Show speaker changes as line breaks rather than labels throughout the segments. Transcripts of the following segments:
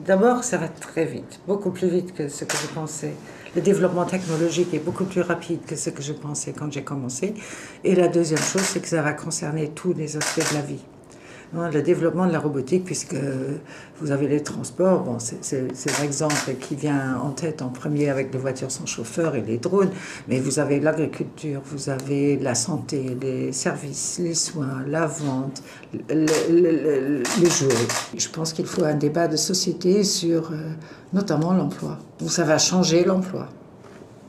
D'abord, ça va très vite, beaucoup plus vite que ce que je pensais. Le développement technologique est beaucoup plus rapide que ce que je pensais quand j'ai commencé. Et la deuxième chose, c'est que ça va concerner tous les aspects de la vie. Le développement de la robotique, puisque vous avez les transports, bon, c'est l'exemple qui vient en tête en premier avec les voitures sans chauffeur et les drones, mais vous avez l'agriculture, vous avez la santé, les services, les soins, la vente, les jouets. Je pense qu'il faut un débat de société sur notamment l'emploi. Ça va changer l'emploi.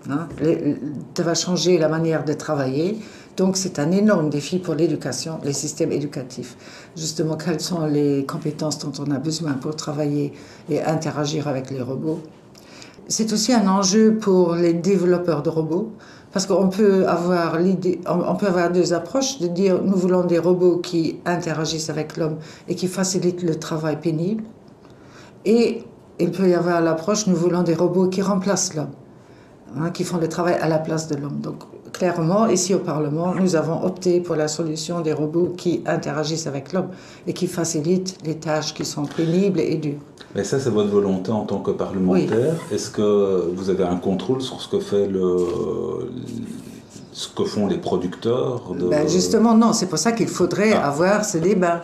Ça va changer la manière de travailler. Donc c'est un énorme défi pour l'éducation, les systèmes éducatifs. Justement, quelles sont les compétences dont on a besoin pour travailler et interagir avec les robots. C'est aussi un enjeu pour les développeurs de robots, parce qu'on peut avoir deux approches, de dire nous voulons des robots qui interagissent avec l'homme et qui facilitent le travail pénible. Et il peut y avoir l'approche nous voulons des robots qui remplacent l'homme, qui font le travail à la place de l'homme. Donc, clairement, ici au Parlement, nous avons opté pour la solution des robots qui interagissent avec l'homme et qui facilitent les tâches qui sont pénibles et dures.
Mais ça, c'est votre volonté en tant que parlementaire. Oui. Est-ce que vous avez un contrôle sur ce que font les producteurs
Justement, non. C'est pour ça qu'il faudrait avoir ce débat,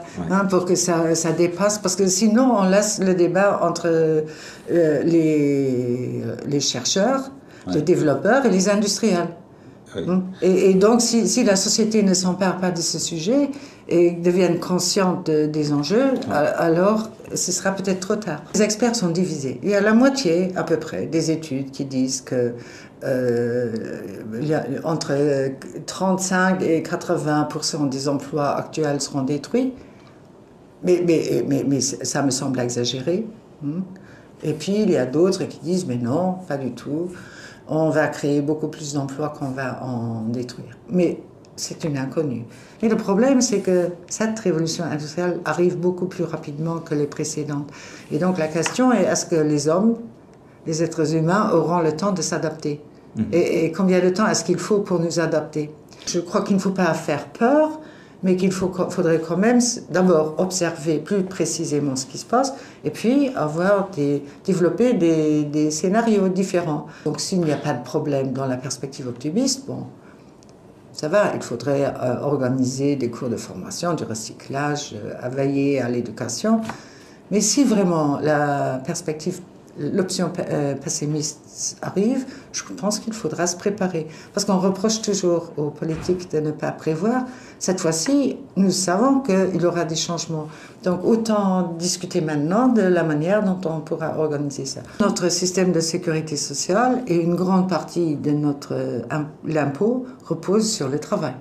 pour que ça dépasse. Parce que sinon, on laisse le débat entre les chercheurs, les développeurs et les industriels. Oui. Et donc, si la société ne s'empare pas de ce sujet et devienne consciente des enjeux, alors ce sera peut-être trop tard. Les experts sont divisés. Il y a la moitié, à peu près, des études qui disent que entre 35 et 80% des emplois actuels seront détruits. Mais ça me semble exagéré. Et puis, il y a d'autres qui disent, mais non, pas du tout. On va créer beaucoup plus d'emplois qu'on va en détruire. Mais c'est une inconnue. Et le problème, c'est que cette révolution industrielle arrive beaucoup plus rapidement que les précédentes. Et donc la question est, est-ce que les hommes, les êtres humains, auront le temps de s'adapter ? Et combien de temps est-ce qu'il faut pour nous adapter ? Je crois qu'il ne faut pas faire peur, mais qu'il faudrait quand même d'abord observer plus précisément ce qui se passe et puis développer des scénarios différents. Donc s'il n'y a pas de problème dans la perspective optimiste, bon, ça va, il faudrait organiser des cours de formation, du recyclage, veiller à l'éducation. Mais si vraiment l'option pessimiste arrive, je pense qu'il faudra se préparer. Parce qu'on reproche toujours aux politiques de ne pas prévoir. Cette fois-ci, nous savons qu'il y aura des changements. Donc autant discuter maintenant de la manière dont on pourra organiser ça. Notre système de sécurité sociale et une grande partie de l'impôt repose sur le travail.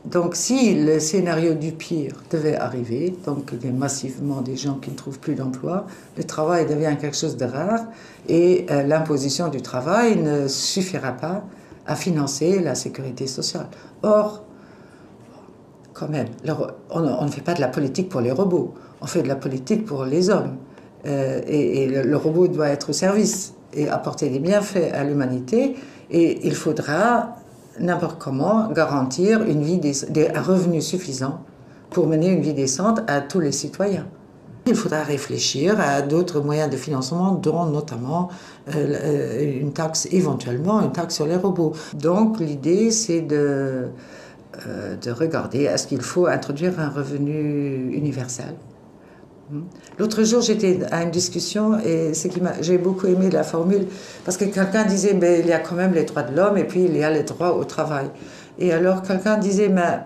Donc si le scénario du pire devait arriver, donc il y a massivement des gens qui ne trouvent plus d'emploi, le travail devient quelque chose de rare et l'imposition du travail ne suffira pas à financer la sécurité sociale. Or, quand même, on ne fait pas de la politique pour les robots, on fait de la politique pour les hommes. Et le robot doit être au service et apporter des bienfaits à l'humanité et il faudra n'importe comment garantir un revenu suffisant pour mener une vie décente à tous les citoyens. Il faudra réfléchir à d'autres moyens de financement, dont notamment éventuellement une taxe sur les robots. Donc l'idée, c'est de regarder, est-ce qu'il faut introduire un revenu universel ? L'autre jour, j'étais à une discussion et j'ai beaucoup aimé la formule parce que quelqu'un disait mais il y a quand même les droits de l'homme et puis il y a les droits au travail. Et alors quelqu'un disait mais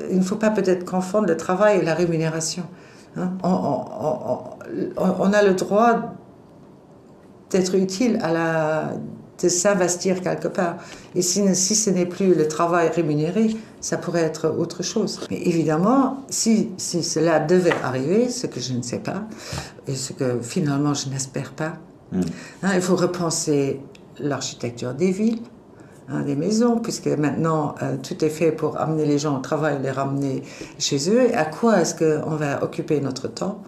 il ne faut pas peut-être confondre le travail et la rémunération. On a le droit d'être utile de s'investir quelque part. Et si ce n'est plus le travail rémunéré, ça pourrait être autre chose. Mais évidemment, si cela devait arriver, ce que je ne sais pas, et ce que finalement je n'espère pas, il faut repenser l'architecture des villes, des maisons, puisque maintenant tout est fait pour amener les gens au travail, les ramener chez eux. Et à quoi est-ce qu'on va occuper notre temps ?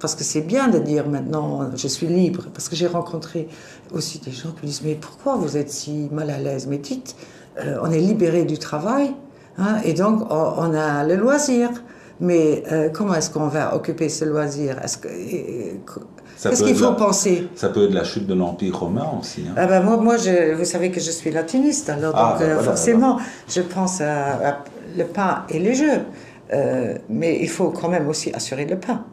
Parce que c'est bien de dire maintenant je suis libre, parce que j'ai rencontré aussi des gens qui disent mais pourquoi vous êtes si mal à l'aise ? Mais dites, on est libéré du travail et donc on a le loisir. Mais comment est-ce qu'on va occuper ce loisir? Qu'est-ce qu'il faut penser?
Ça peut être de la chute de l'Empire romain aussi. Hein.
Ah ben moi vous savez que je suis latiniste, alors donc voilà, forcément, je pense à le pain et les jeux. Mais il faut quand même aussi assurer le pain.